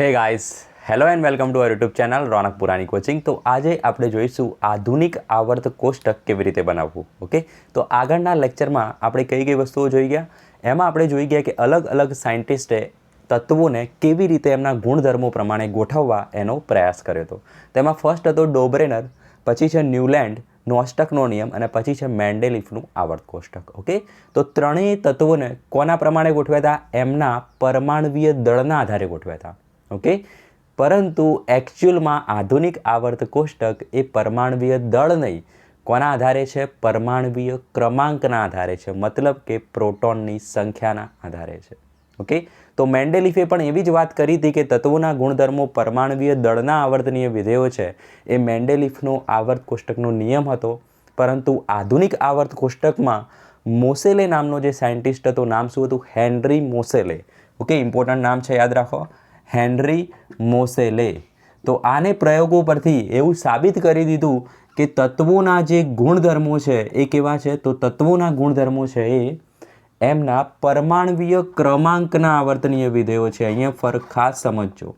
હે guys, hello and welcome to our YouTube channel Ronak Purani coaching. તો આજે આપણે જોઈશું આધુનિક આવર્ત કોષ્ટક કેવી રીતે બનાવવું. ઓકે, તો આગળના લેક્ચરમાં આપણે કઈ કઈ વસ્તુઓ જોઈ ગયા, એમાં આપણે જોઈ ગયા કે અલગ અલગ સાયન્ટિસ્ટે તત્વોને કેવી રીતે એમના ગુણધર્મો પ્રમાણે ગોઠવવા એનો પ્રયાસ કર્યો હતો. તેમાં ફર્સ્ટ હતો ડોબ્રેનર, પછી છે ન્યુલેન્ડ, નોસ્ટકનો નિયમ અને પછી છે મેન્ડેલિફનું આવર્ત કોષ્ટક. ઓકે, તો ત્રણેય તત્વોને કોના પ્રમાણે ગોઠવ્યા હતા? એમના પરમાણવીય દળના આધારે ગોઠવ્યા હતા. ઓકે, પરંતુ એકચ્યુઅલમાં આધુનિક આવર્ત કોષ્ટક એ પરમાણવીય દળ નહીં, કોના આધારે છે? પરમાણવીય ક્રમાંકના આધારે છે, મતલબ કે પ્રોટોનની સંખ્યાના આધારે છે. ઓકે, તો મેન્ડેલિફે પણ એવી જ વાત કરી હતી કે તત્વોના ગુણધર્મો પરમાણવીય દળના આવર્તનીય વિધેયો છે. એ મેન્ડેલિફનો આવર્ત કોષ્ટકનો નિયમ હતો. પરંતુ આધુનિક આવર્ત કોષ્ટકમાં મોસેલે નામનો જે સાયન્ટિસ્ટ હતો, નામ શું હતું? હેનરી મોસેલે. ઓકે, ઇમ્પોર્ટન્ટ નામ છે, યાદ રાખો, હેનરી મોસેલે. તો આને પ્રયોગો પરથી એવું સાબિત કરી દીધું કે તત્વોના જે ગુણધર્મો છે એ કેવા છે? તો તત્વોના ગુણધર્મો છે એ એમના પરમાણવીય ક્રમાંકના આવર્તનીય વિધેયો છે. અહીંયા ફરક ખાસ સમજજો.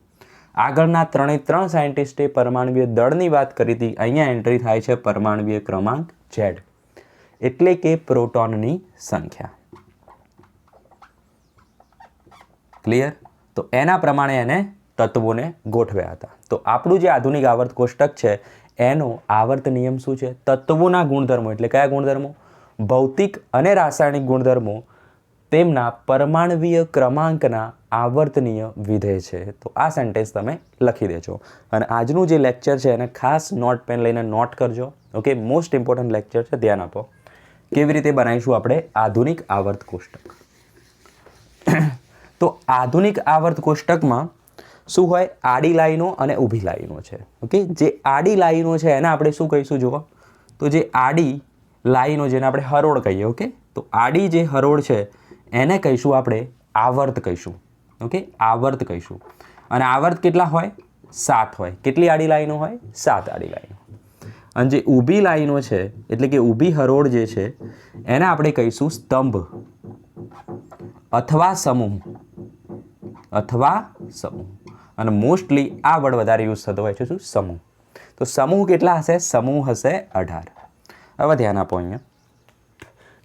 આગળના ત્રણ સાયન્ટિસ્ટે પરમાણવીય દળની વાત કરી હતી, અહીંયા એન્ટ્રી થાય છે પરમાણવીય ક્રમાંક Z, એટલે કે પ્રોટોનની સંખ્યા. ક્લિયર? તો એના પ્રમાણે એને તત્વોને ગોઠવ્યા હતા. તો આપણું જે આધુનિક આવર્ત કોષ્ટક છે એનો આવર્ત નિયમ શું છે? તત્વોના ગુણધર્મો, એટલે કયા ગુણધર્મો? ભૌતિક અને રાસાયણિક ગુણધર્મો તેમના પરમાણવીય ક્રમાંકના આવર્તનીય વિધેય છે. તો આ સેન્ટેન્સ તમે લખી દેજો. અને આજનું જે લેક્ચર છે એને ખાસ નોટ પેન લઈને નોટ કરજો. ઓકે, મોસ્ટ ઇમ્પોર્ટન્ટ લેક્ચર છે, ધ્યાન આપો. કેવી રીતે બનાવીશું આપણે આધુનિક આવર્ત કોષ્ટક? તો આધુનિક આવર્ત કોષ્ટકમાં શું હોય? આડી લાઈનો અને ઊભી લાઈનો છે. ઓકે, જે આડી લાઈનો છે એને આપણે શું કહીશું? જુઓ, તો જે આડી લાઈનો, જેને આપણે હરોળ કહીએ, ઓકે, તો આડી જે હરોળ છે એને કહીશું આપણે આવર્ત કહીશું. ઓકે, આવર્ત કહીશું. અને આવર્ત કેટલા હોય? 7 હોય. કેટલી આડી લાઈનો હોય? 7 આડી લાઈનો. અને જે ઊભી લાઈનો છે, એટલે કે ઊભી હરોળ જે છે એને આપણે કહીશું સ્તંભ અથવા સમૂહ. અને મોસ્ટલી આ વર્ડ વધારે યુઝ થતો હોય છે. શું? સમૂહ. તો સમૂહ કેટલા હશે? સમૂહ હશે 18. હવે ધ્યાન આપો. અહીંયા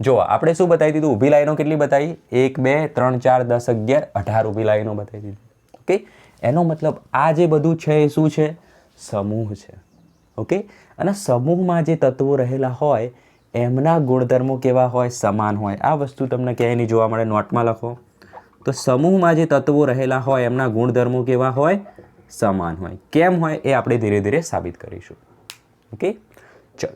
જો આપણે શું બતાવી દીધું? ઊભી લાઈનો કેટલી બતાવી? 1 2 3 4 10 11 18 ઊભી લાઈનો બતાવી દીધી. ઓકે, એનો મતલબ આ જે બધું છે એ શું છે? સમૂહ છે. ઓકે, અને સમૂહમાં જે તત્વો રહેલા હોય એમના ગુણધર્મો કેવા હોય? સમાન હોય. આ વસ્તુ તમને ક્યાંય નહીં જોવા મળે, નોટમાં લખો. તો સમૂહમાં જે તત્વો રહેલા હોય એમના ગુણધર્મો કેવા હોય? સમાન હોય. કેમ હોય એ આપણે ધીરે ધીરે સાબિત કરીશું. ઓકે, ચલો.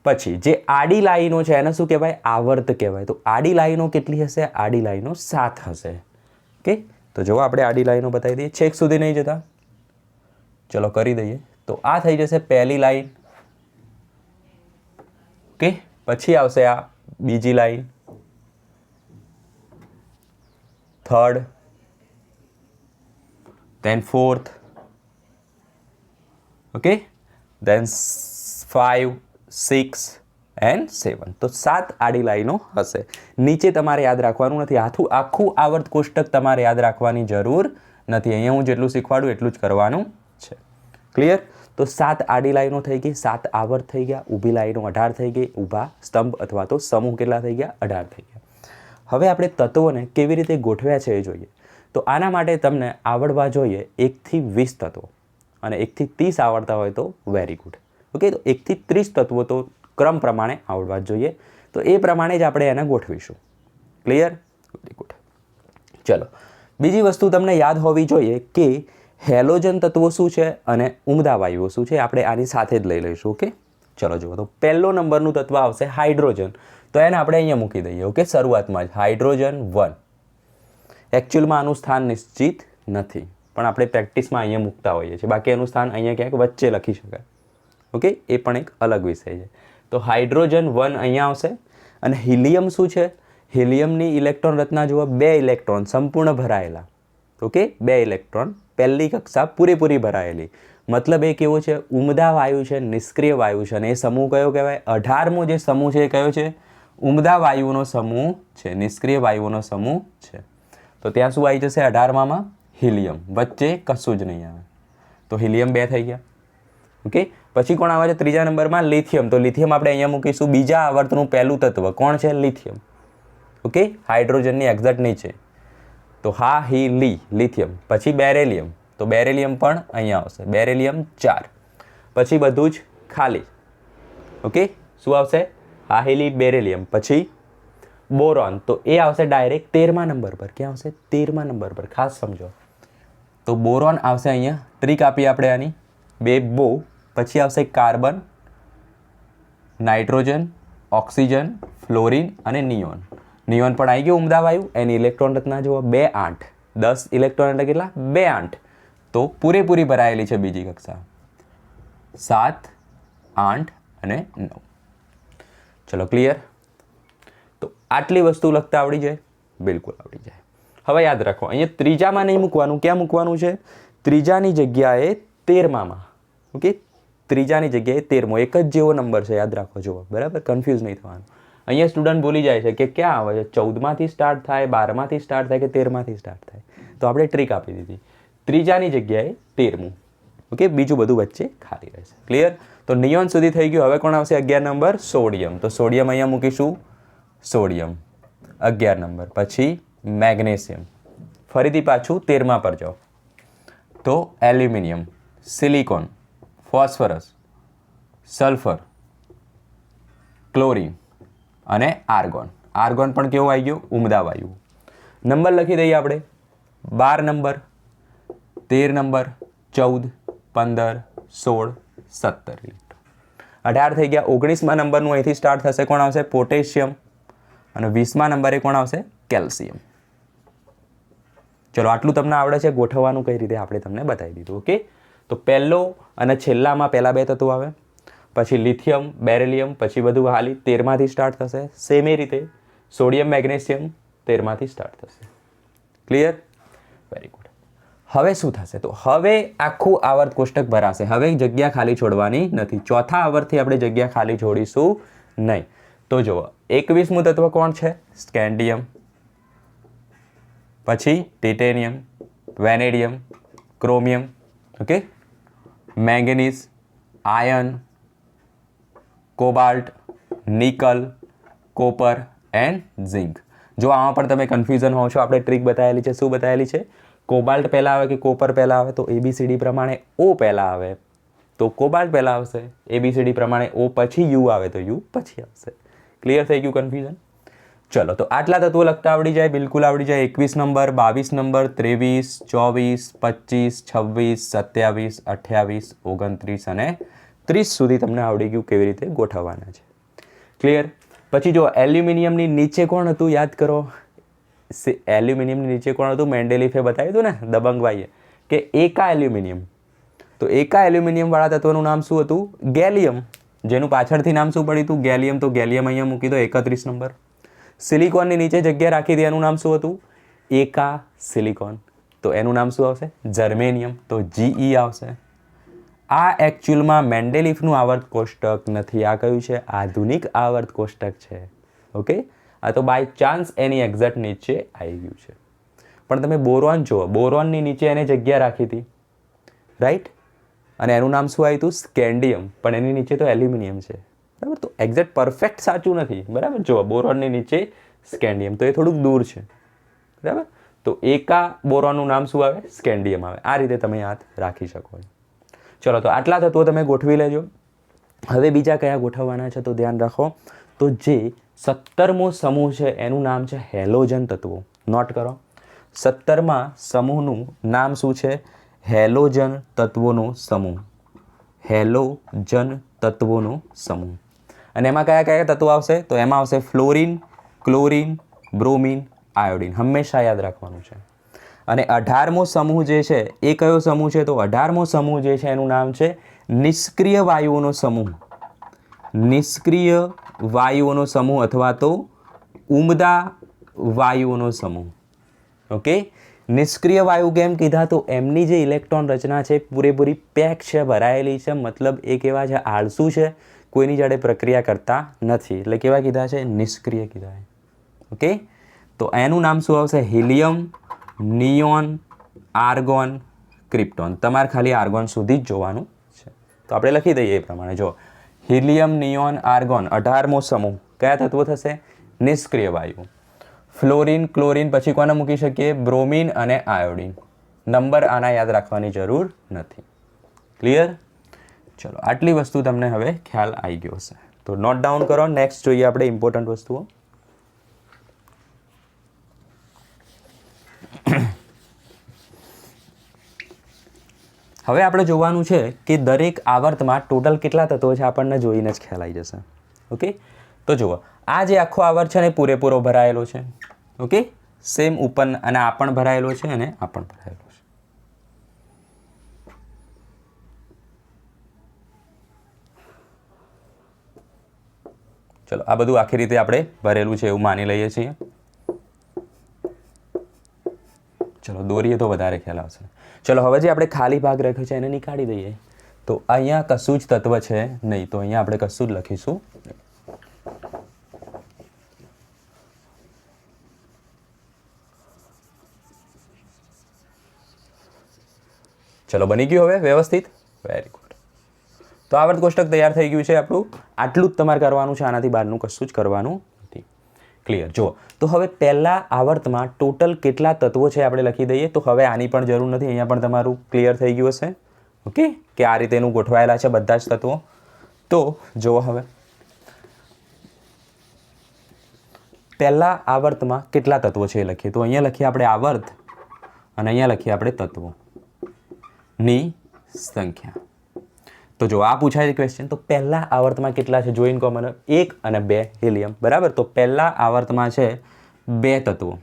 પછી જે આડી લાઈનો છે એને શું કહેવાય? આવર્ત કહેવાય. તો આડી લાઈનો કેટલી હશે? આડી લાઈનો 7 હશે. ઓકે, તો જો આપણે આડી લાઈનો બતાવી દઈએ, છેક સુધી નહીં જતા, ચલો કરી દઈએ. તો આ થઈ જશે પહેલી લાઈન. ઓકે, પછી આવશે આ બીજી line, third, then fourth, okay, then 5 6 and 7. તો 7 આડી લાઈનો હશે. નીચે તમારે યાદ રાખવાનું નથી. આખું આવર્ત કોષ્ટક તમારે યાદ રાખવાની જરૂર નથી. અહીંયા હું જેટલું શીખવાડું એટલું જ કરવાનું છે. ક્લિયર? તો 7 આડી લાઈનો થઈ ગઈ, 7 આવર્ત થઈ ગયા, ઊભી લાઈનો 18 થઈ ગઈ, ઊભા સ્તંભ અથવા તો સમૂહ કેટલા થઈ ગયા? 18 થઈ ગયા. હવે આપણે તત્વોને કેવી રીતે ગોઠવ્યા છે એ જોઈએ. તો આના માટે તમને આવડવા જોઈએ 1 થી 20 તત્વો, અને 1 થી 30 આવડતા હોય તો વેરી ગુડ. ઓકે, તો 1 થી 30 તત્વો તો ક્રમ પ્રમાણે આવડવા જ જોઈએ. તો એ પ્રમાણે જ આપણે એને ગોઠવીશું. ક્લિયર? Very good. ચલો, બીજી વસ્તુ તમને યાદ હોવી જોઈએ કે હેલોજન તત્વો શું છે અને ઉમદા વાયુઓ શું છે. આપણે આની સાથે જ લઈ લઈશું. ઓકે, ચલો જુઓ. તો પહેલો નંબરનું તત્વ આવશે હાઇડ્રોજન. તો એને આપણે અહીંયા મૂકી દઈએ. ઓકે, શરૂઆતમાં જ હાઇડ્રોજન 1. એકચ્યુઅલમાં આનું સ્થાન નિશ્ચિત નથી, પણ આપણે પ્રેક્ટિસમાં અહીંયા મૂકતા હોઈએ છીએ. બાકી એનું સ્થાન અહીંયા ક્યાંક વચ્ચે લખી શકાય. ઓકે, એ પણ એક અલગ વિષય છે. તો હાઇડ્રોજન 1 અહીંયા આવશે. અને હિલિયમ શું છે? હિલિયમની ઇલેક્ટ્રોન રચના જુઓ, 2 ઇલેક્ટ્રોન સંપૂર્ણ ભરાયેલા. ઓકે, 2 ઇલેક્ટ્રોન, પહેલી કક્ષા પૂરેપૂરી ભરાયેલી. મતલબ એ કેવો છે? ઉમદા વાયુ છે, નિષ્ક્રિય વાયુ છે. અને એ સમૂહ કયો કહેવાય? 18મો જે સમૂહ છે એ કયો છે? ઉમદા વાયુઓનો સમૂહ છે, નિષ્ક્રિય વાયુઓનો સમૂહ છે. તો ત્યાં શું આવી જશે 18માં? હિલિયમ, વચ્ચે કશું જ નહીં આવે, તો હિલિયમ 2 થઈ ગયા. ઓકે, પછી કોણ આવે છે ત્રીજા નંબરમાં? લિથિયમ. તો લિથિયમ આપણે અહીંયા મૂકીશું બીજા આવર્તનું પહેલું તત્વ. કોણ છે? લિથિયમ. ઓકે, હાઇડ્રોજનની એક્ઝેક્ટ નીચે, તો હા હી લી લિથિયમ. પછી બેરેલિયમ, તો બેરેલિયમ પણ અહીંયા આવશે, બેરેલિયમ 4. પછી બધું જ ખાલી. ઓકે, શું આવશે? હા હી લી બેરેલિયમ. પછી બોરોન, તો એ આવશે ડાયરેક્ટ 13મા નંબર પર. ક્યાં આવશે? 13મા નંબર પર, ખાસ સમજો. તો બોરોન આવશે અહીંયા, ટ્રીક આપી આપણે આની, 2 બો, પછી આવશે કાર્બન, નાઇટ્રોજન, ઓક્સિજન, ફ્લોરિન અને નિયોન. નિયોન પણ આવી ગયું ઉમદા વાયુ. એની ઇલેક્ટ્રોન રચના જુઓ, 2 8. 10 ઇલેક્ટ્રોન એટલે કેટલા? 2 8. તો પૂરેપૂરી ભરાયેલી છે બીજી કક્ષા, 7 8 અને 9. ચલો ક્લિયર. તો આટલી વસ્તુ લખતા આવડી જાય? બિલકુલ આવડી જાય. હવે યાદ રાખો, અહીંયા ત્રીજામાં નહીં મૂકવાનું. ક્યાં મૂકવાનું છે? ત્રીજાની જગ્યાએ 13માં. ઓકે, ત્રીજાની જગ્યાએ 13મો, એક જ જેવો નંબર છે, યાદ રાખો. જુઓ, બરાબર, કન્ફ્યુઝ નહીં થવાનું. અહીંયા સ્ટુડન્ટ ભૂલી જાય છે કે ક્યાં આવે છે, 14માંથી સ્ટાર્ટ થાય, 12માંથી સ્ટાર્ટ થાય કે 13માંથી સ્ટાર્ટ થાય. તો આપણે ટ્રીક આપી દીધી, ત્રીજાની જગ્યાએ 13મું. ઓકે, બીજું બધું વચ્ચે ખાલી રહેશે. ક્લિયર. તો નિયોન સુધી થઈ ગયું. હવે કોણ આવશે? 11 નંબર, સોડિયમ. તો સોડિયમ અહીંયા મૂકીશું, સોડિયમ 11 નંબર. પછી મેગ્નેશિયમ, ફરીથી પાછું 13મા પર જાઓ, તો aluminium, silicon, phosphorus, sulphur, chlorine અને આર્ગોન. આર્ગોન પણ કેવું આવી ગયું? ઉમદા વાયુ. નંબર લખી દઈએ આપણે, 12 નંબર, 13 નંબર, 14, 15, 16, 17 ઇલેક્ટ્રોન. 18 થઈ ગયા. 19મા નંબરનું અહીંથી સ્ટાર્ટ થશે. કોણ આવશે? પોટેશિયમ. અને 20મા નંબરે કોણ આવશે? કેલ્શિયમ. ચલો, આટલું તમને આવડે છે. ગોઠવવાનું કઈ રીતે આપણે તમને બતાવી દીધું. ઓકે, તો પહેલો અને છેલ્લામાં પહેલા 2 તત્વો આવે, પછી લિથિયમ, બેરેલિયમ, પછી બધું ખાલી 13માંથી સ્ટાર્ટ થશે. સેમ એ રીતે સોડિયમ, મેગ્નેશિયમ 13માંથી સ્ટાર્ટ થશે. ક્લિયર? Very good. હવે શું થશે? તો હવે આખું આવર્ત કોષ્ટક ભરાશે. હવે જગ્યા ખાલી છોડવાની નથી. ચોથા આવર્તથી આપણે જગ્યા ખાલી છોડીશું નહીં. તો જુઓ, 21મું તત્વ કોણ છે? સ્કેન્ડિયમ, પછી titanium, vanadium, chromium, okay, manganese, iron, cobalt, nickel, copper and zinc. જો આમાં પણ તમે કન્ફ્યુઝન હો છો, આપણે ટ્રીક બતાવેલી છે. શું બતાવેલી છે? કોબાલ્ટ પહેલાં આવે કે કોપર પહેલાં આવે? તો ABCD પ્રમાણે O પહેલાં આવે, તો કોબાલ્ટ પહેલાં આવશે. ABCD પ્રમાણે O પછી U આવે તો U પછી આવશે. ક્લિયર થઈ ગયું કન્ફ્યુઝન? ચલો, તો આટલા તત્વો લખતા આવડી જાય, બિલકુલ આવડી જાય. 21 નંબર, 22 નંબર, 23, 24, 25, 26, 27, 28, 29 અને 30 સુધી તમને આવડી ગયું કેવી રીતે ગોઠવવાના છે. ક્લિયર? પછી જો એલ્યુમિનિયમની નીચે કોણ હતું? યાદ કરો, એલ્યુમિનિયમની નીચે કોણ હતું? મેન્ડેલિફે બતાવ્યું હતું ને, દબંગભાઈએ, કે એકા એલ્યુમિનિયમ. તો એકા એલ્યુમિનિયમ વાળા તત્વનું નામ શું હતું? ગેલિયમ. જેનું પાછળથી નામ શું પડ્યું હતું? ગેલિયમ. તો ગેલિયમ અહીંયા મૂકી દો, 31 નંબર. સિલિકોનની નીચે જગ્યા રાખી હતી, એનું નામ શું હતું? એકા સિલિકોન. તો એનું નામ શું આવશે? જર્મેનિયમ. તો GE આવશે. આ એકચ્યુઅલમાં મેન્ડેલિફનું આવર્ત કોષ્ટક નથી. આ કયું છે? આધુનિક આવર્ત કોષ્ટક છે. ઓકે, આ તો બાય ચાન્સ એની એક્ઝેક્ટ નીચે આવી ગયું છે. પણ તમે બોરોન જુઓ, બોરોનની નીચે એને જગ્યા રાખી હતી, રાઈટ? અને એનું નામ શું આવ્યું હતું? સ્કેન્ડિયમ. પણ એની નીચે તો એલ્યુમિનિયમ છે, બરાબર? તો એક્ઝેક્ટ પરફેક્ટ સાચું નથી, બરાબર? જુઓ, બોરોનની નીચે સ્કેન્ડિયમ, તો એ થોડુંક દૂર છે, બરાબર? તો એકા બોરોનનું નામ શું આવે? સ્કેન્ડિયમ આવે. આ રીતે તમે યાદ રાખી શકો. ચલો, તો આટલા તત્વો તમે ગોઠવી લેજો. હવે બીજા કયા ગોઠવવાના છે તો ધ્યાન રાખો. તો જે 17મો સમૂહ છે એનું નામ છે હેલોજન તત્વો. નોટ કરો, 17મા સમૂહનું નામ શું છે? હેલોજન તત્વોનો સમૂહ. હેલોજન તત્વોનો સમૂહ. અને એમાં કયા કયા તત્વો આવશે? તો એમાં આવશે ફ્લોરિન, ક્લોરિન, બ્રોમિન, આયોડિન. હંમેશા યાદ રાખવાનું છે. અને 18મો સમૂહ જે છે એ કયો સમૂહ છે? તો 18મો સમૂહ જે છે એનું નામ છે નિષ્ક્રિય વાયુઓનો સમૂહ. નિષ્ક્રિય વાયુઓનો સમૂહ અથવા તો ઉમદા વાયુઓનો સમૂહ. ઓકે, નિષ્ક્રિય વાયુ કેમ કીધા? તો એમની જે ઇલેક્ટ્રોન રચના છે પૂરેપૂરી પેક છે, ભરાયેલી છે. મતલબ એ કેવા છે? આળસુ છે, કોઈની જોડે પ્રક્રિયા કરતા નથી. એટલે કેવા કીધા છે? નિષ્ક્રિય કીધા છે. ઓકે, તો એનું નામ શું આવશે? Helium, neon, argon, krypton. તમારે ખાલી આર્ગોન સુધી જ જોવાનું છે. તો આપણે લખી દઈએ એ પ્રમાણે. જો હિલિયમ, નિયોન, આર્ગોન 18મો સમૂહ કયા તત્વો થશે? નિષ્ક્રિય વાયુ. ફ્લોરિન, ક્લોરિન, પછી કોને મૂકી શકીએ? બ્રોમિન અને આયોડિન. નંબર આના યાદ રાખવાની જરૂર નથી. ક્લિયર? ચલો, આટલી વસ્તુ તમને હવે ખ્યાલ આવી ગયો હશે. તો નોટ ડાઉન કરો. નેક્સ્ટ જોઈએ આપણે ઇમ્પોર્ટન્ટ વસ્તુઓ. હવે આપણે જોવાનું છે કે દરેક આવર્તમાં ટોટલ કેટલા તત્વો છે આપણને જોઈને જ ખ્યાલ આવી જશે. ઓકે, તો જુઓ આ જે આખો આવર્ત છે ને પૂરેપૂરો ભરાયેલો છે. ઓકે, સેમ ઉપર અને આ પણ ભરાયેલો છે અને આ પણ ભરાયેલો છે. ચલો, આ બધું આખી રીતે આપણે ભરેલું છે એવું માની લઈએ છીએ. ચલો, દોરીએ તો વધારે ખ્યાલ આવશે. ચલો, હવે જે આપણે ખાલી ભાગ રાખ્યો છે એને નીકાળી દઈએ. તો અહીંયા કશું જ તત્વ છે નહીં, તો અહીંયા આપણે કશું જ લખીશું. ચલો, બની ગયું હવે વ્યવસ્થિત. Very good. તો આવર્ત કોષ્ટક તૈયાર થઈ ગયું છે આપણું. આટલું જ તમારે કરવાનું છે, આનાથી બહારનું કશું જ કરવાનું નથી. ક્લિયર? જુઓ, તો હવે પહેલા આવર્તમાં ટોટલ કેટલા તત્વો છે આપણે લખી દઈએ. તો હવે આની પણ જરૂર નથી, અહીંયા પણ તમારું ક્લિયર થઈ ગયું હશે. ઓકે, કે આ રીતે એનું ગોઠવાયેલા છે બધા જ તત્વો. તો જુઓ, હવે પહેલા આવર્તમાં કેટલા તત્વો છે એ લખીએ. તો અહીંયા લખીએ આપણે આવર્ત અને અહીંયા લખીએ આપણે તત્વોની સંખ્યા. તો જો આ પૂછાય છે ક્વેશ્ચન, તો પહેલા આવર્તમાં કેટલા છે જોઈને કહો મને. 1 અને 2 હિલિયમ, બરાબર. તો પહેલા આવર્તમાં છે 2 તત્વો.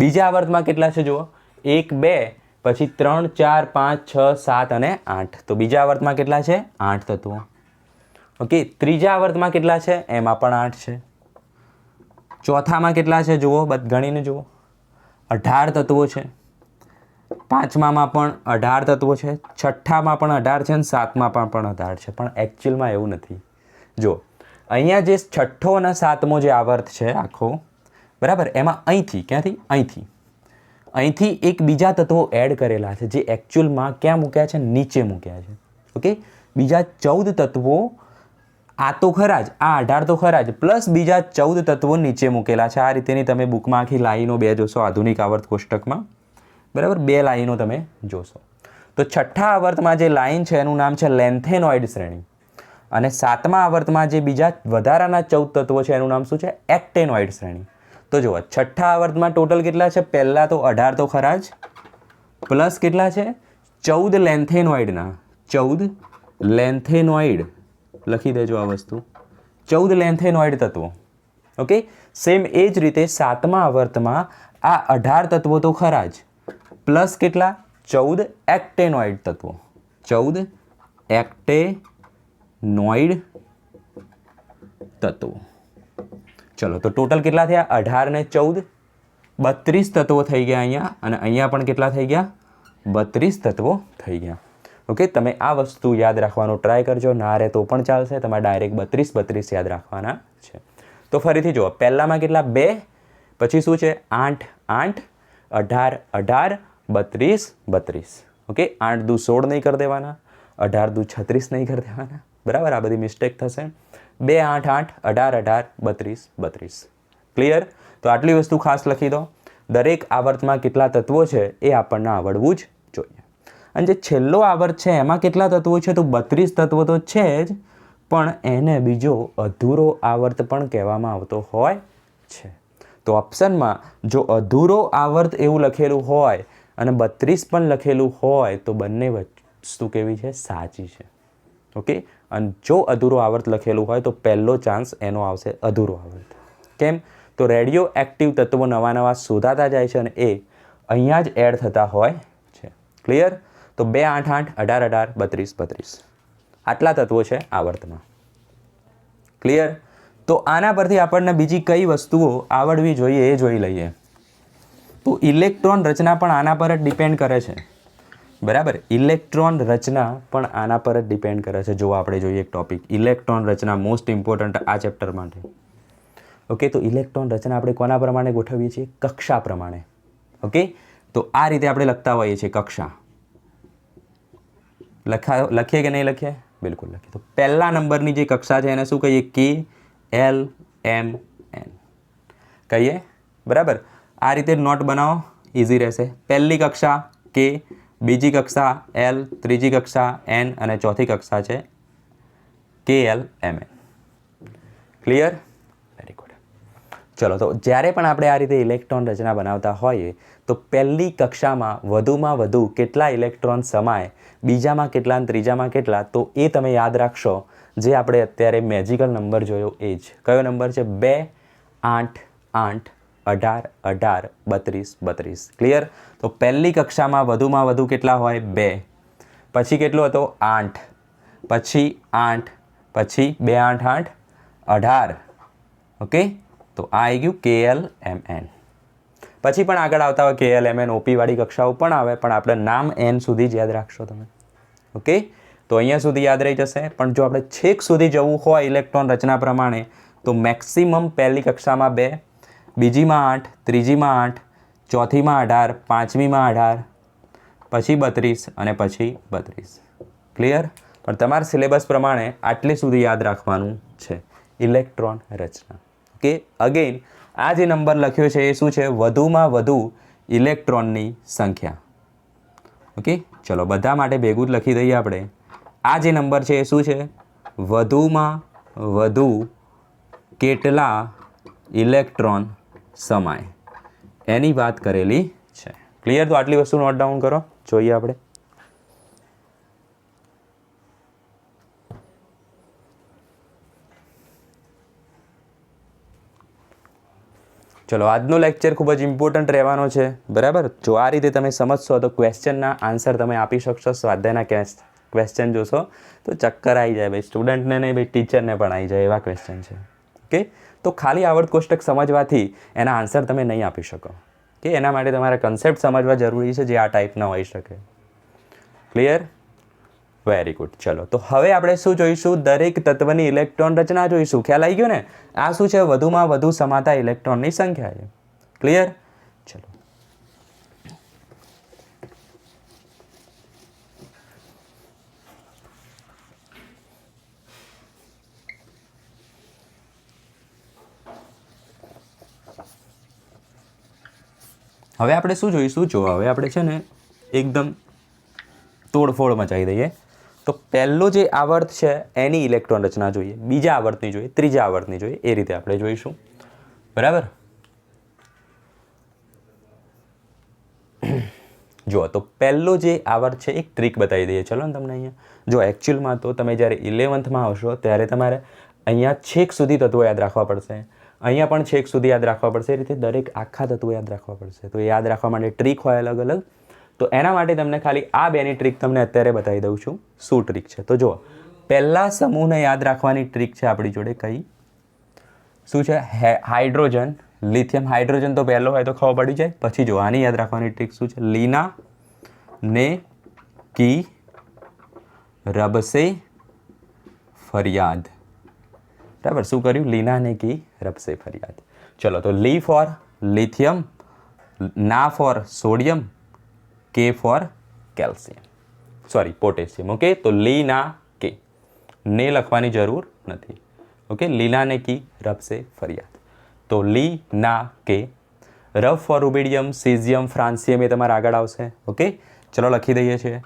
બીજા આવર્તમાં કેટલા છે જુઓ, 1, 2, પછી 3, 4, 5, 6, 7 અને 8. તો બીજા આવર્તમાં કેટલા છે? 8 તત્વો. ઓકે, ત્રીજા આવર્તમાં કેટલા છે? એમાં પણ 8 છે. ચોથામાં કેટલા છે જુઓ, ગણીને જુઓ, 18 તત્વો છે. પાંચમામાં પણ 18 તત્વો છે. છઠ્ઠામાં પણ 18 છે અને સાતમા પણ 18 છે. પણ એકચ્યુઅલમાં એવું નથી. જો અહીંયા જે છઠ્ઠો અને સાતમો જે આવર્ત છે આખો, બરાબર, એમાં અહીંથી ક્યાંથી અહીંથી એક બીજા તત્વો એડ કરેલા છે જે એકચ્યુઅલમાં ક્યાં મૂક્યા છે? નીચે મૂક્યા છે. ઓકે, બીજા 14 તત્વો આ તો ખરા જ, આ 18 તો ખરા જ, પ્લસ બીજા 14 તત્વો નીચે મૂકેલા છે. આ રીતેની તમે બુકમાં આખી લાઈનો 2 જોશો આધુનિક આવર્ત કોષ્ટકમાં, બરાબર. 2 લાઈનો તમે જોશો. તો છઠ્ઠા આવર્તમાં જે લાઈન છે એનું નામ છે લેન્થેનોઇડ શ્રેણી, અને સાતમા આવર્તમાં જે બીજા વધારાના 14 તત્વો છે એનું નામ શું છે? એક્ટેનોઇડ શ્રેણી. તો જુઓ, છઠ્ઠા આવર્તમાં ટોટલ કેટલા છે? પહેલાં તો 18 તો ખરા જ, પ્લસ કેટલા છે? 14 લેન્થેનોઇડના 14 લેન્થેનોઇડ, લખી દેજો આ વસ્તુ, 14 લેન્થેનોઇડ તત્વો. ઓકે, સેમ એ જ રીતે સાતમા આવર્તમાં આ 18 તત્વો તો ખરા જ, પ્લસ કેટલા? 14 એક્ટેનોઇડ તત્વો. 14 એક્ટેનોઇડ તત્વો. ચલો, તો ટોટલ કેટલા થયા? 18 ને 14 32 તત્વો થઈ ગયા અહીંયા, અને અહીંયા પણ કેટલા થઈ ગયા? 32 તત્વો થઈ ગયા. ઓકે, તમે આ વસ્તુ યાદ રાખવાનો ટ્રાય કરજો. ના રહે તો પણ ચાલશે, તમારે ડાયરેક્ટ 32 યાદ રાખવાના છે. તો ફરીથી જુઓ, પહેલામાં કેટલા? 2, પછી શું છે? 8, 8, 18, 18, 32, 32. ઓકે, 8 દુ 16 નહીં કરી દેવાના, 18 દુ 36 નહીં કરી દેવાના, બરાબર. આ બધી મિસ્ટેક થશે. 2, 8, 8, 18, 18, 32, 32. ક્લિયર? તો આટલી વસ્તુ ખાસ લખી દો. દરેક આવર્તમાં કેટલા તત્વો છે એ આપણને આવડવું જ જોઈએ. અને જે છેલ્લો આવર્ત છે એમાં કેટલા તત્વો છે? તો 32 તત્વો તો છે જ, પણ એને બીજો અધૂરો આવર્ત પણ કહેવામાં આવતો હોય છે. તો ઓપ્શનમાં જો અધૂરો આવર્ત એવું લખેલું હોય અને 32 પણ લખેલું હોય તો બંને વસ્તુ કેવી છે? સાચી છે. ઓકે, અને જો અધૂરો આવર્ત લખેલું હોય તો પહેલો ચાન્સ એનો આવશે, અધૂરો આવર્ત. કેમ? તો રેડિયો એક્ટિવ તત્વો નવા નવા શોધાતા જાય છે અને એ અહીંયા જ એડ થતા હોય છે. ક્લિયર? તો 2, 8, 8, 18, 18, 32, 32 આટલા તત્વો છે આવર્તમાં. ક્લિયર? તો આના પરથી આપણને બીજી કઈ વસ્તુઓ આવડવી જોઈએ એ જોઈ લઈએ. તો ઇલેક્ટ્રોન રચના પણ આના પર જ ડિપેન્ડ કરે છે, બરાબર. ઇલેક્ટ્રોન રચના પણ આના પર જ ડિપેન્ડ કરે છે. જો આપણે જોઈએ એક ટોપિક, ઇલેક્ટ્રોન રચના, મોસ્ટ ઇમ્પોર્ટન્ટ આ ચેપ્ટર માટે. ઓકે, તો ઇલેક્ટ્રોન રચના આપણે કોના પ્રમાણે ગોઠવીએ છીએ? કક્ષા પ્રમાણે. ઓકે, તો આ રીતે આપણે લખતા હોઈએ છીએ કક્ષા. લખીએ કે નહીં લખીએ? બિલકુલ લખીએ. તો પહેલા નંબરની જે કક્ષા છે એને શું કહીએ? KLMN કહીએ. બરાબર. આ રીતે નોટ બનાવો, ઇઝી રહેશે. પહેલી કક્ષા K, બીજી કક્ષા L, ત્રીજી કક્ષા N અને ચોથી કક્ષા છે KLMN. ક્લિયર? Very good. ચલો, તો જ્યારે પણ આપણે આ રીતે ઇલેક્ટ્રોન રચના બનાવતા હોઈએ તો પહેલી કક્ષામાં વધુમાં વધુ કેટલા ઇલેક્ટ્રોન સમાય, બીજામાં કેટલા અને ત્રીજામાં કેટલા, તો એ તમે યાદ રાખશો. જે આપણે અત્યારે મેજિકલ નંબર જોયો એ જ. કયો નંબર છે? 2, 8, 8, 18, 18, 32, 32. ક્લિયર? તો પહેલી કક્ષામાં વધુમાં વધુ કેટલા હોય? 2. પછી કેટલો હતો? 8. પછી 8. પછી 2, 8, 8, 18. ઓકે, તો આ આવી ગયું KLMN. પછી પણ આગળ આવતા હોય KLMN, OP વાળી કક્ષાઓ પણ આવે, પણ આપણે નામ N સુધી જ યાદ રાખશો તમે. ઓકે, તો અહીંયા સુધી યાદ રહી જશે. પણ જો આપણે છેક સુધી જવું હોય ઇલેક્ટ્રોન રચના પ્રમાણે તો મેક્સિમમ પહેલી કક્ષામાં 2, બીજીમાં 8, ત્રીજીમાં 8, ચોથીમાં 18, પાંચમીમાં 18, પછી 32 અને પછી 32. ક્લિયર? પણ તમારા સિલેબસ પ્રમાણે આટલી સુધી યાદ રાખવાનું છે ઇલેક્ટ્રોન રચના. ઓકે, અગેન આ જે નંબર લખ્યો છે એ શું છે? વધુમાં વધુ ઇલેક્ટ્રોનની સંખ્યા. ઓકે, ચલો બધા માટે ભેગું જ લખી દઈએ આપણે. આ જે નંબર છે એ શું છે? વધુમાં વધુ કેટલા ઇલેક્ટ્રોન સમાય એની વાત કરેલી છે. ક્લિયર? તો આટલી વસ્તુ નોટ ડાઉન કરો. જોઈએ આપણે. ચલો, આજનો લેક્ચર ખૂબ જ ઇમ્પોર્ટન્ટ રહેવાનો છે. બરાબર? જો આ રીતે તમે સમજશો તો ક્વેશ્ચનના આન્સર તમે આપી શકશો. સ્વાધ્યાયના ક્વેશ્ચન જોશો તો ચક્કર આવી જાય ભાઈ, સ્ટુડન્ટને નહીં ભાઈ, ટીચરને પણ આવી જાય એવા ક્વેશ્ચન છે. ઓકે, તો ખાલી આવર્ત કોષ્ટક સમજવાથી એના આન્સર તમે નહીં આપી શકો. કે એના માટે તમારે કન્સેપ્ટ સમજવા જરૂરી છે જે આ ટાઈપના હોઈ શકે. ક્લિયર? Very good. ચલો, તો હવે આપણે શું જોઈશું? દરેક તત્વની ઇલેક્ટ્રોન રચના જોઈશું. ખ્યાલ આવી ગયો ને? આ શું છે? વધુમાં વધુ સમાતા ઇલેક્ટ્રોનની સંખ્યા છે. ક્લિયર? ચલો, હવે આપણે શું જોઈશું? જો હવે આપણે છે ને એકદમ તોડફોડ મચાવી દઈએ. તો પહેલો જે આવર્ત છે એની ઇલેક્ટ્રોન રચના જોઈએ, બીજા આવર્તની જોઈએ, ત્રીજા આવર્તની જોઈએ, એ રીતે આપણે જોઈશું. બરાબર? જો તો પહેલો જે આવર્ત છે એક ટ્રીક બતાવી દઈએ. ચલો ને તમને અહીંયા. જો એકચ્યુઅલમાં તો તમે જ્યારે 11th આવશો ત્યારે તમારે અહીંયા છેક સુધી તત્વો યાદ રાખવા પડશે, અહીંયા પણ છેક સુધી યાદ રાખવા પડશે. એ રીતે દરેક આખા તત્વો યાદ રાખવા પડશે. તો યાદ રાખવા માટે ટ્રીક હોય અલગ અલગ. તો એના માટે તમને ખાલી આ બેની ટ્રીક તમને અત્યારે બતાવી દઉં છું. શું ટ્રીક છે? તો જુઓ, પહેલા સમૂહને યાદ રાખવાની ટ્રીક છે આપણી જોડે. કઈ? શું છે? Hydrogen, lithium. હાઇડ્રોજન તો પહેલો હોય તો ખબર પડી જાય. પછી જો આની યાદ રાખવાની ટ્રીક શું છે? લીના ને કી રબસે ફરિયાદ. બરાબર? શું કર્યું? લીના ને કી રબસે ફરિયાદ. ચલો, તો Li for lithium, Na for sodium, K for calcium, sorry potassium. Okay, તો લી ના કે, ને લખવાની જરૂર નથી. ઓકે, લીના ને કી રબસે ફરિયાદ. તો લી ના કે. રબ ફોર રૂબિડિયમ, સીઝિયમ, ફ્રાન્સિયમ એ તમારે આગળ આવશે. ઓકે, ચલો લખી દઈએ છીએ.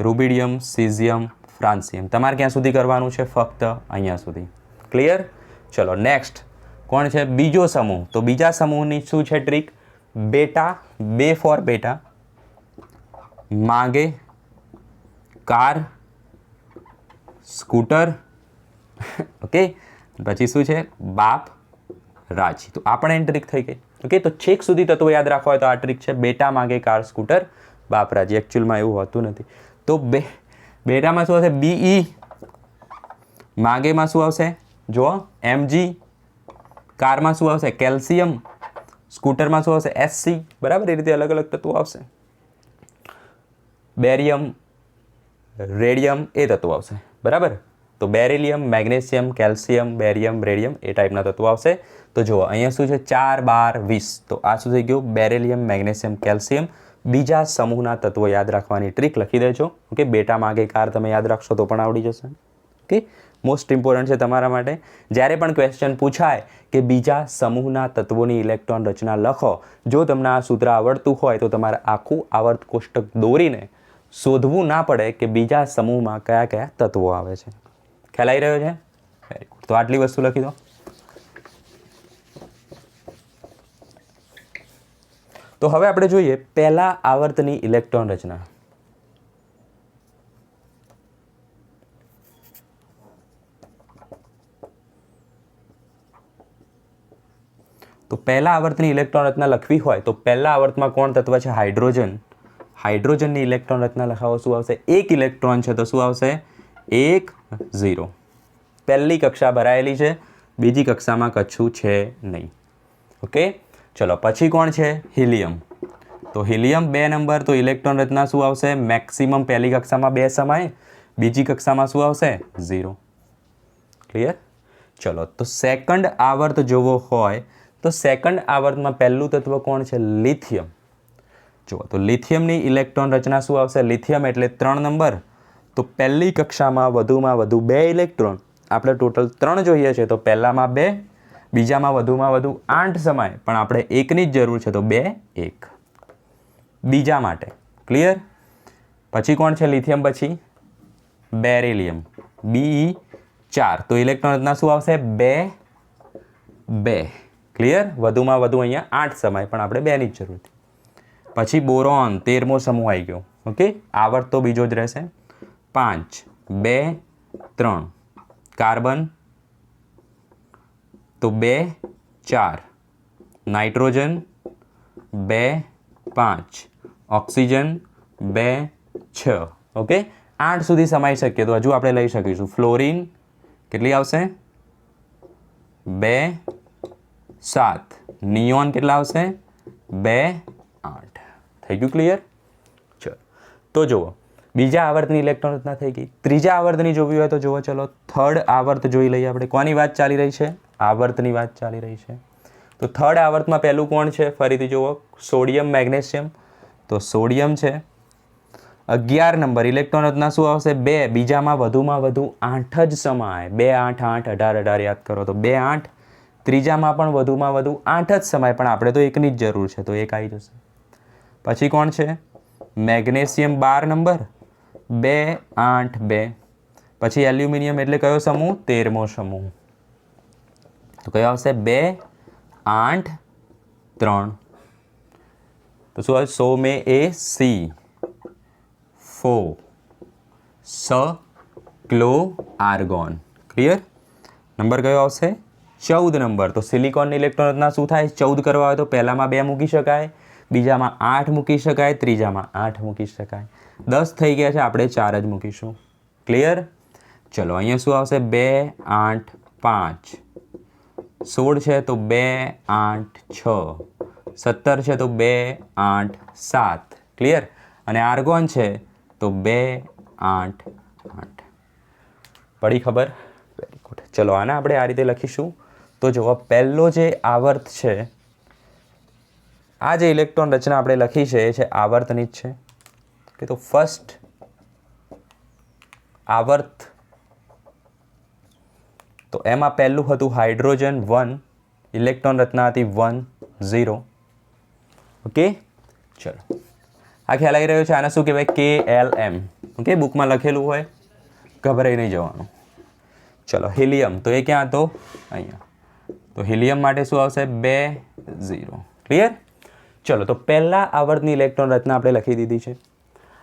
રૂબિડિયમ, સીઝિયમ, ફ્રાન્સિયમ તમારે ક્યાં સુધી કરવાનું છે? ફક્ત અહીંયા સુધી. ક્લિયર? ચલો નેક્સ્ટ કોણ છે? બીજો સમૂહ. તો બીજા સમૂહની શું છે ટ્રીક? બેટા, 2 ફોર બેટા, માગે કાર, સ્કૂટર. ઓકે, પછી શું છે? બાપ રાજી. તો આપણે એની ટ્રીક થઈ ગઈ. ઓકે, તો છેક સુધી તત્વો યાદ રાખવા હોય તો આ ટ્રીક છે. બેટા, માગે કાર, સ્કૂટર, બાપ રાજી. એકચ્યુઅલમાં એવું હોતું નથી. તો બેટામાં શું હશે? BE. માગેમાં શું આવશે? જો Mg. કારમાં શું આવશે? કેલ્શિયમ. સ્કૂટરમાં શું આવશે? SC. બરાબર? એ રીતે અલગ અલગ તત્વો આવશે. બેરિયમ, રેડિયમ એ તત્વો આવશે. બરાબર? તો beryllium, magnesium, calcium, barium, radium એ ટાઈપના તત્વો આવશે. તો જુઓ અહીંયા શું છે? 4, 12, 20. તો આ શું થઈ ગયું? બેરિલિયમ, મેગ્નેશિયમ, કેલ્શિયમ, બીજા સમૂહના તત્વો યાદ રાખવાની ટ્રીક લખી દેજો. ઓકે, બેટા માગે કાર તમે યાદ રાખશો તો પણ આવડી જશે. ઓકે, મોસ્ટ ઇમ્પોર્ટન્ટ છે તમારા માટે. જ્યારે પણ ક્વેશ્ચન પૂછાય કે બીજા સમૂહના તત્વોની ઇલેક્ટ્રોન રચના લખો, જો તમને આ સૂત્ર આવડતું હોય તો તમારે આખું આવર્ત કોષ્ટક દોરીને શોધવું ના પડે કે બીજા સમૂહમાં કયા કયા તત્વો આવે છે. ખ્યાલ આવી રહ્યો છે? Very good. તો આટલી વસ્તુ લખી દો. તો હવે આપણે જોઈએ પહેલા આવર્તની ઇલેક્ટ્રોન રચના. તો પહેલા આવર્તની ઇલેક્ટ્રોન રચના લખવી હોય તો પહેલા આવર્તમાં કોણ તત્વ છે? હાઇડ્રોજન. હાઇડ્રોજનની ઇલેક્ટ્રોન રચના લખાવો શું આવશે? એક ઇલેક્ટ્રોન છે તો શું આવશે? 1 0. પહેલી કક્ષા ભરાયેલી છે, બીજી કક્ષામાં કચ્છું છે નહીં. ઓકે, ચલો પછી કોણ છે? હિલિયમ. તો હિલિયમ 2 નંબર, તો ઇલેક્ટ્રોન રચના શું આવશે? મેક્સિમમ પહેલી કક્ષામાં 2 સમાય, બીજી કક્ષામાં શું આવશે? 0. ક્લિયર? ચલો, તો સેકન્ડ આવર્ત જોવો હોય તો સેકન્ડ આવર્તમાં પહેલું તત્વ કોણ છે? લિથિયમ. જુઓ તો લિથિયમની ઇલેક્ટ્રોન રચના શું આવશે? લિથિયમ એટલે 3 નંબર, તો પહેલી કક્ષામાં વધુમાં વધુ 2 ઇલેક્ટ્રોન. આપણે ટોટલ 3 જોઈએ છે તો પહેલામાં 2, બીજામાં વધુ 8 સમાય, પણ આપણે એકની જ જરૂર છે તો 2 1 બીજા માટે. ક્લિયર? પછી કોણ છે લિથિયમ? પછી બેરિલિયમ, Be4. તો ઇલેક્ટ્રોન રચના શું આવશે? 2 2. ક્લિયર? વધુમાં વધુ અહીંયા 8 સમાય, પણ આપણે 2ની જ જરૂર હતી. પછી બોરોન 13મો સમૂહ આવી ગયો. ઓકે, આવર્ત તો બીજો જ રહેશે. 5 2 3. કાર્બન તો 2 4. નાઇટ્રોજન 2 5. ઓક્સિજન 2 6. ઓકે, 8 સુધી સમાઈ શકીએ તો હજુ આપણે લઈ શકીશું. ફ્લોરિન કેટલી આવશે? 2 7. નિયોન કેટલા આવશે? 2 8. થઈ ગયું ક્લિયર? ચલો, તો જુઓ બીજા આવર્તની ઇલેક્ટ્રોન રચના થઈ ગઈ. ત્રીજા આવર્તની જોવી હોય તો જુઓ, ચલો થર્ડ આવર્ત જોઈ લઈએ આપણે. કોની વાત ચાલી રહી છે? આવર્તની વાત ચાલી રહી છે. તો થર્ડ આવર્તમાં પહેલું કોણ છે? ફરીથી જુઓ, સોડિયમ મેગ્નેશિયમ. તો સોડિયમ છે 11 નંબર, ઇલેક્ટ્રોન રચના શું આવશે? 2. બીજામાં વધુ 8 જ સમાય. 2 8 8 18 18 યાદ કરો તો 2 8. ત્રીજામાં પણ વધુ 8 જ સમાય, પણ આપણે તો એકની જ જરૂર છે તો એક આવી જશે. પછી કોણ છે? Magnesium 12 number, 2 8 2. પછી એલ્યુમિનિયમ એટલે કયો સમૂહ? 13મો સમૂહ. તો કયો આવશે? 2 8 3. તો શું આવશે? 100 में AC 4 स क्लो आर्गोन. क्लियर? નંબર કયો આવશે? 14 નંબર. તો સિલિકોનની ઇલેક્ટ્રોન રચના શું થાય? 14 કરવા હોય તો પહેલામાં 2 મૂકી શકાય, બીજામાં 8 મૂકી શકાય, ત્રીજામાં 8 મૂકી શકાય. 10 થઈ ગયા છે, આપણે 4 જ મૂકીશું. ક્લિયર? ચલો અહીંયા શું આવશે? 2 8 5. 16 છે તો 2 8 6. 17 છે તો 2 8 7. ક્લિયર? અને આર્ગોન છે તો 2 8 8. પડી ખબર? Very good. ચલો આને આપણે આ રીતે લખીશું. તો જુઓ પહેલો જે આવર્ત છે, આ જે ઇલેક્ટ્રોન રચના આપણે લખી છે એ છે આવર્તની જ છે. કે તો ફર્સ્ટ આવર્ત, તો એમાં પહેલું હતું હાઇડ્રોજન 1, ઇલેક્ટ્રોન રચના હતી 1 0. ઓકે, ચલો આ ખ્યાલ આવી રહ્યો છે? આને શું કહેવાય? KLM. ઓકે, બુકમાં લખેલું હોય, ગભરાઈ નહીં જવાનું. ચલો હિલિયમ, તો એ ક્યાં હતો? અહીંયા. તો હિલિયમ માટે શું આવશે? 2 0. ક્લિયર? ચલો, તો પહેલા આવર્તની ઇલેક્ટ્રોન રચના આપણે લખી દીધી છે.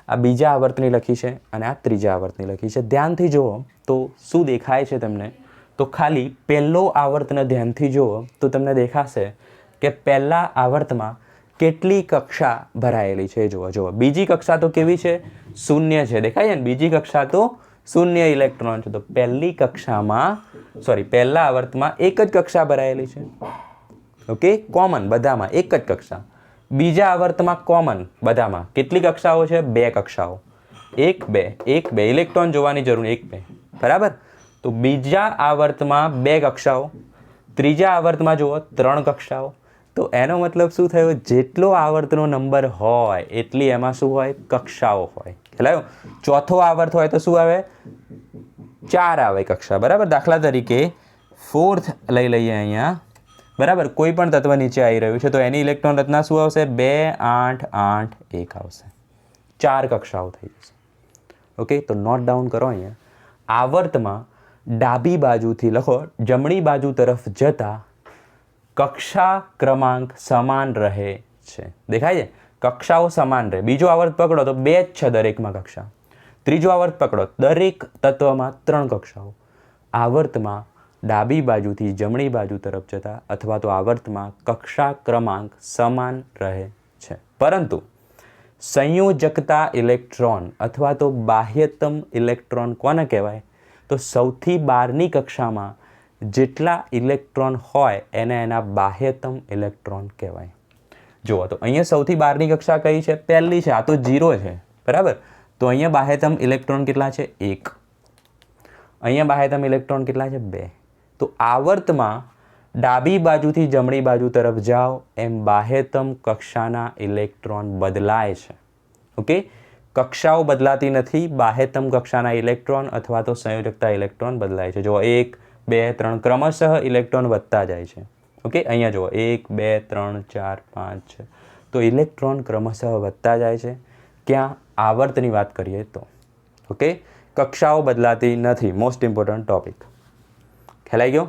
આ બીજા આવર્તની લખી છે અને આ ત્રીજા આવર્તની લખી છે. ધ્યાનથી જુઓ તો શું દેખાય છે તમને? તો ખાલી પહેલો આવર્તને ધ્યાનથી જુઓ તો તમને દેખાશે કે પહેલા આવર્તમાં કેટલી કક્ષા ભરાયેલી છે. જુઓ, બીજી કક્ષા તો કેવી છે? શૂન્ય છે. દેખાય છે ને? બીજી કક્ષા તો શૂન્ય ઇલેક્ટ્રોન છે. તો પહેલી કક્ષામાં પહેલા આવર્તમાં એક જ કક્ષા ભરાયેલી છે. ઓકે, કોમન બધામાં એક જ કક્ષા. બીજા આવર્તમાં કોમન બધામાં કેટલી કક્ષાઓ છે? 2 કક્ષાઓ. 1 2 1 2. ઇલેક્ટ્રોન જોવાની જરૂર 1 2. બરાબર? તો બીજા આવર્તમાં 2 કક્ષાઓ, ત્રીજા આવર્તમાં જુઓ 3 કક્ષાઓ. તો એનો મતલબ શું થયો, જેટલો આવર્તનો નંબર હોય એટલી એમાં શું હોય, કક્ષાઓ હોય. ખ્યાલ આવ્યો? ચોથો આવર્ત હોય તો શું આવે, 4 આવે કક્ષા. બરાબર. દાખલા તરીકે 4th લઈ લઈએ અહીંયા. બરાબર. કોઈ પણ તત્વ નીચે આવી રહ્યું છે તો એની ઇલેક્ટ્રોન રચના શું આવશે, 2 8 8 1 આવશે. 4 કક્ષાઓ થઈ જશે. ઓકે. તો નોટ ડાઉન કરો અહીંયા. આવર્તમાં ડાબી બાજુથી લખો, જમણી બાજુ તરફ જતા કક્ષા ક્રમાંક સમાન રહે છે. દેખાય છે? કક્ષાઓ સમાન રહે. બીજો આવર્ત પકડો તો 2 જ છે દરેકમાં કક્ષા. ત્રીજો આવર્ત પકડો, દરેક તત્વમાં 3 કક્ષાઓ. આવર્તમાં ડાબી બાજુથી જમણી બાજુ તરફ જતા અથવા તો આવર્તમાં કક્ષા ક્રમાંક સમાન રહે છે, પરંતુ સંયોજકતા ઇલેક્ટ્રોન અથવા તો બાહ્યતમ ઇલેક્ટ્રોન કોને કહેવાય, તો સૌથી બહારની કક્ષામાં જેટલા ઇલેક્ટ્રોન હોય એને એના બાહ્યતમ ઇલેક્ટ્રોન કહેવાય. જુઓ તો અહીંયા સૌથી બહારની કક્ષા કઈ છે, પહેલી છે. આ તો 0 છે. બરાબર. તો અહીંયા બાહ્યતમ ઇલેક્ટ્રોન કેટલા છે, 1. અહીંયા બાહ્યતમ ઇલેક્ટ્રોન કેટલા છે, 2. તો આવર્તમાં ડાબી બાજુથી જમણી બાજુ તરફ જાઓ એમ બાહ્યતમ કક્ષાના ઇલેક્ટ્રોન બદલાય છે. ઓકે. કક્ષાઓ બદલાતી નથી, બાહ્યતમ કક્ષાના ઇલેક્ટ્રોન અથવા તો સંયોજકતા ઇલેક્ટ્રોન બદલાય છે. જો 1 2 3 ક્રમશઃ ઇલેક્ટ્રોન વધતા જાય છે. ઓકે. અહીંયા જુઓ 1 2 3 4 5 6. તો ઇલેક્ટ્રોન ક્રમશઃ વધતા જાય છે. ક્યાં, આવર્તની વાત કરીએ તો. ઓકે. કક્ષાઓ બદલાતી નથી. Most important topic. ખ્યાલ ગયો?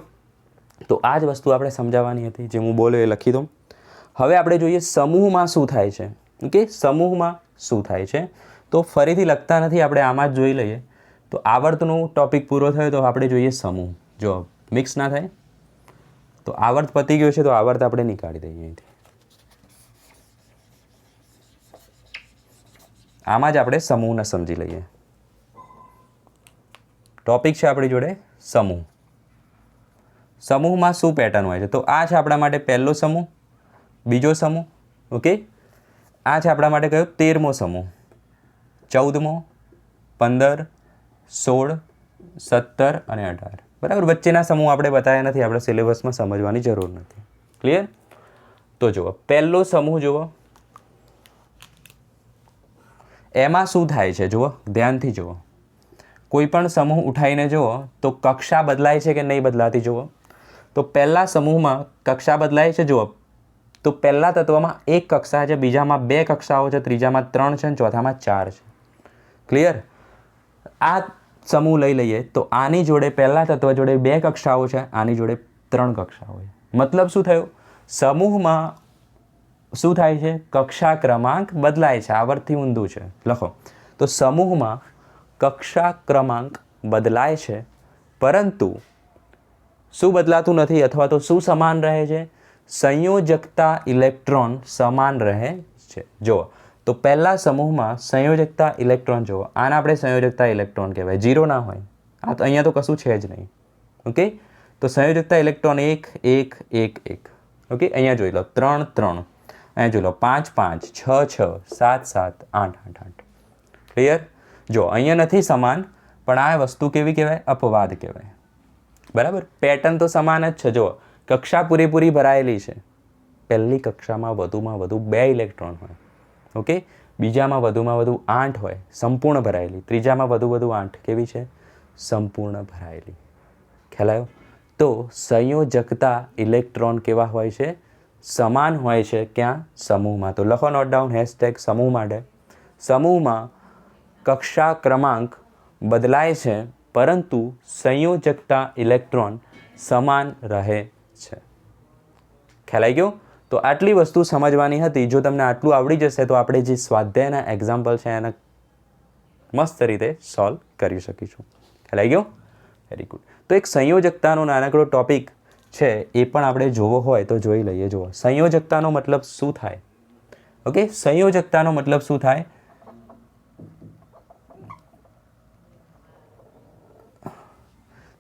તો આ જ વસ્તુ આપણે સમજાવવાની હતી, જે હું બોલ્યો એ લખી દઉં. હવે આપણે જોઈએ સમૂહમાં શું થાય છે. ઓકે. સમૂહમાં શું થાય છે તો ફરીથી લખતા નથી, આપણે આમાં જ જોઈ લઈએ. તો આવર્તનો ટોપિક પૂરો થયો તો આપણે જોઈએ સમૂહ. જો મિક્સ ના થાય તો આવર્ત પતી ગયો છે તો આવર્ત આપણે નીકાળી દઈએ અહીંથી. આમાં જ આપણે સમૂહને સમજી લઈએ. ટોપિક છે આપણી જોડે સમૂહ. સમૂહમાં શું પેટર્ન હોય છે તો આ છે આપણા માટે પહેલો સમૂહ, બીજો સમૂહ. ઓકે. આ છે આપણા માટે કયો, 13મો સમૂહ, 14મો, 15, 16, 17 અને 18. બરાબર. વચ્ચેના સમૂહ આપણે બતાવ્યા નથી, આપણે સિલેબસમાં સમજવાની જરૂર નથી. ક્લિયર? તો જુઓ પહેલો સમૂહ જુઓ, એમાં શું થાય છે જુઓ, ધ્યાનથી જુઓ. કોઈ પણ સમૂહ ઉઠાવીને જુઓ તો કક્ષા બદલાય છે કે નહીં બદલાતી જુઓ. તો પહેલા સમૂહમાં કક્ષા બદલાય છે જુઓ. તો પહેલા તત્વમાં 1 કક્ષા છે, બીજામાં 2 કક્ષાઓ છે, ત્રીજામાં 3 છે અને ચોથામાં 4 છે. ક્લિયર? આ સમૂહ લઈ લઈએ તો આની જોડે પહેલા તત્વ જોડે 2 કક્ષાઓ છે, આની જોડે 3 કક્ષાઓ છે. મતલબ શું થયું, સમૂહમાં શું થાય છે, કક્ષા ક્રમાંક બદલાય છે. આવર્તથી ઊંધું છે. લખો તો સમૂહમાં કક્ષા ક્રમાંક બદલાય છે, પરંતુ શું બદલાતું નથી અથવા તો શું સમાન રહે છે, સંયોજકતા ઇલેક્ટ્રોન સમાન રહે છે. જુઓ તો પહેલા સમૂહમાં સંયોજકતા ઇલેક્ટ્રોન જુઓ, આને આપણે સંયોજકતા ઇલેક્ટ્રોન કહેવાય. 0 ના હોય, આ તો અહીંયા તો કશું છે જ નહીં. ઓકે. તો સંયોજકતા ઇલેક્ટ્રોન 1 1 1 1. ઓકે. અહીંયા જોઈ લો 3 3, અહીંયા જોઈ લો 5 5 6 6 7 7 8 8 8. ક્લિયર? જો અહીંયા નથી સમાન, પણ આ વસ્તુ કેવી કહેવાય, અપવાદ કહેવાય. બરાબર. પેટર્ન તો સમાન જ છે. જુઓ કક્ષા પૂરેપૂરી ભરાયેલી છે. પહેલી કક્ષામાં વધુમાં વધુ 2 ઇલેક્ટ્રોન હોય. ઓકે. બીજામાં વધુમાં વધુ 8 હોય, સંપૂર્ણ ભરાયેલી. ત્રીજામાં વધુ 8 કેવી છે, સંપૂર્ણ ભરાયેલી. ખ્યાલ આવ્યો? તો સંયોજકતા ઇલેક્ટ્રોન કેવા હોય છે, સમાન હોય છે. ક્યાં, સમૂહમાં. તો લખો નોટ ડાઉન #સમૂહ માટે. સમૂહમાં કક્ષા ક્રમાંક બદલાય છે, પરંતુ સંયોજકતા ઇલેક્ટ્રોન સમાન રહે છે. ખ્યાલ આવી ગયો? તો આટલી વસ્તુ સમજવાની હતી. જો તમને આટલું આવડી જશે તો આપણે જે સ્વાધ્યાયના એક્ઝામ્પલ છે એને મસ્ત રીતે સોલ્વ કરી શકીશું. ખ્યાલ આવી ગયો? Very good. તો એક સંયોજકતાનો નાનકડો ટોપિક છે, એ પણ આપણે જોવો હોય તો જોઈ લઈએ. જુઓ સંયોજકતાનો મતલબ શું થાય. ઓકે. સંયોજકતાનો મતલબ શું થાય,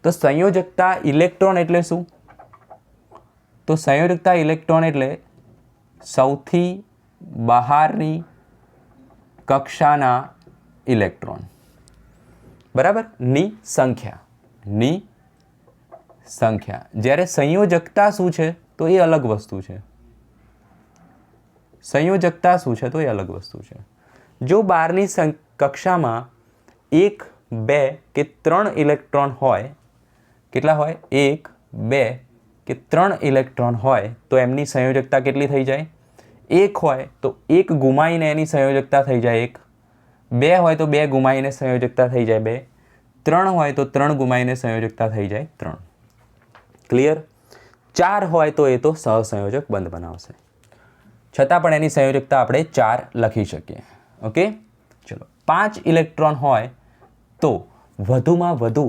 તો સંયોજકતા ઇલેક્ટ્રોન એટલે શું, તો સંયોજકતા ઇલેક્ટ્રોન એટલે સૌથી બહારની કક્ષાના ઇલેક્ટ્રોન, બરાબર, ની સંખ્યા. જ્યારે સંયોજકતા શું છે તો એ અલગ વસ્તુ છે. સંયોજકતા શું છે તો એ અલગ વસ્તુ છે. જો બહારની કક્ષામાં 1, 2 કે 3 ઇલેક્ટ્રોન હોય, કેટલા હોય? 1, 2 કે 3 ઇલેક્ટ્રોન હોય તો એમની સંયોજકતા કેટલી થઈ જાય? 1 હોય તો 1 ગુમાવીને એની સંયોજકતા થઈ જાય 1, 2 હોય તો 2 ગુમાવીને સંયોજકતા થઈ જાય 2, 3 હોય તો 3 ગુમાવીને સંયોજકતા થઈ જાય 3. ક્લિયર? 4 હોય તો એ તો સહસંયોજક બંધ બનાવશે, છતાં પણ એની સંયોજકતા આપણે 4 લખી શકીએ. ઓકે, ચલો. 5 ઇલેક્ટ્રોન હોય તો વધુમાં વધુ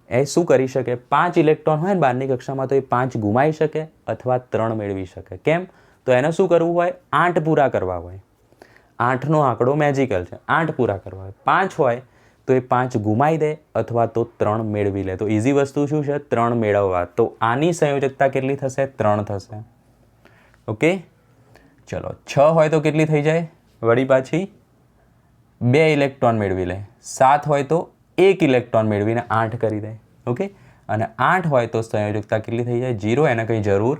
એ શું કરી શકે? 5 ઇલેક્ટ્રોન હોય ને બહારની કક્ષામાં તો એ 5 ગુમાવી શકે અથવા 3 મેળવી શકે. કેમ? તો એને શું કરવું હોય? 8 પૂરા કરવા હોય. 8નો આંકડો મેજિકલ છે, 8 પૂરા કરવા હોય. 5 હોય તો એ 5 ગુમાવી દે અથવા તો 3 મેળવી લે. તો ઇઝી વસ્તુ શું છે? 3 મેળવવા. તો આની સંયોજકતા કેટલી થશે? 3 થશે. ઓકે, ચલો. 6 હોય તો કેટલી થઈ જાય? વળી પાછી 2 ઇલેક્ટ્રોન મેળવી લે. 7 હોય તો 1 ઇલેક્ટ્રોન મેળવીને 8 કરી દે. ઓકે, અને 8 હોય તો સંયોજકતા કેટલી થઈ જાય? 0. એને કંઈ જરૂર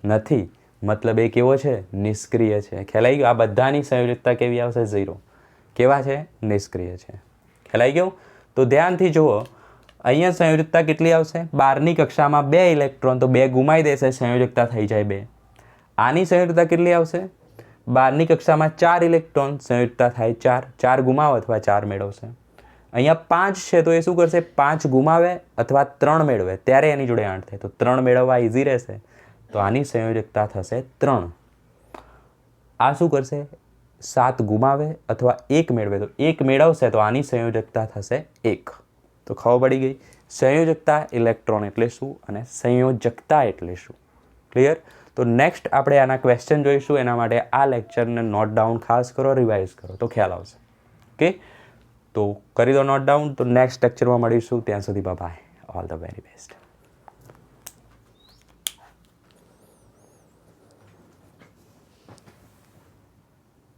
નથી, મતલબ એ કેવો છે? નિષ્ક્રિય છે. ખ્યાલ આવી ગયો? આ બધાની સંયોજકતા કેવી આવશે? 0. કેવા છે? નિષ્ક્રિય છે. ખ્યાલ આવી ગયો? તો ધ્યાનથી જુઓ, અહીંયા સંયોજકતા કેટલી આવશે? બહારની કક્ષામાં 2 ઇલેક્ટ્રોન તો 2 ગુમાવી દેશે, સંયોજકતા થઈ જાય 2. આની સંયોજકતા કેટલી આવશે? બહારની કક્ષામાં 4 ઇલેક્ટ્રોન, સંયોજકતા થાય 4. 4 ગુમાવો અથવા 4 મેળવશે. અહીંયા 5 છે તો એ શું કરશે? 5 ગુમાવે અથવા 3 મેળવે ત્યારે એની જોડે 8 થાય. તો 3 મેળવવા ઇઝી રહેશે. તો આની સંયોજકતા થશે 3. આ શું કરશે? 7 ગુમાવે અથવા 1 મેળવે તો 1 મેળવશે તો આની સંયોજકતા થશે 1. તો ખબર પડી ગઈ સંયોજકતા ઇલેક્ટ્રોન એટલે શું અને સંયોજકતા એટલે શું. ક્લિયર? તો નેક્સ્ટ આપણે આના ક્વેશ્ચન જોઈશું. એના માટે આ લેક્ચરને નોટ ડાઉન ખાસ કરો, રિવાઇઝ કરો તો ખ્યાલ આવશે. ઓકે, તો કરી દો નોટ ડાઉન. તો નેક્સ્ટ લેક્ચરમાં મળીશું. ત્યાં સુધી bye. All the very best.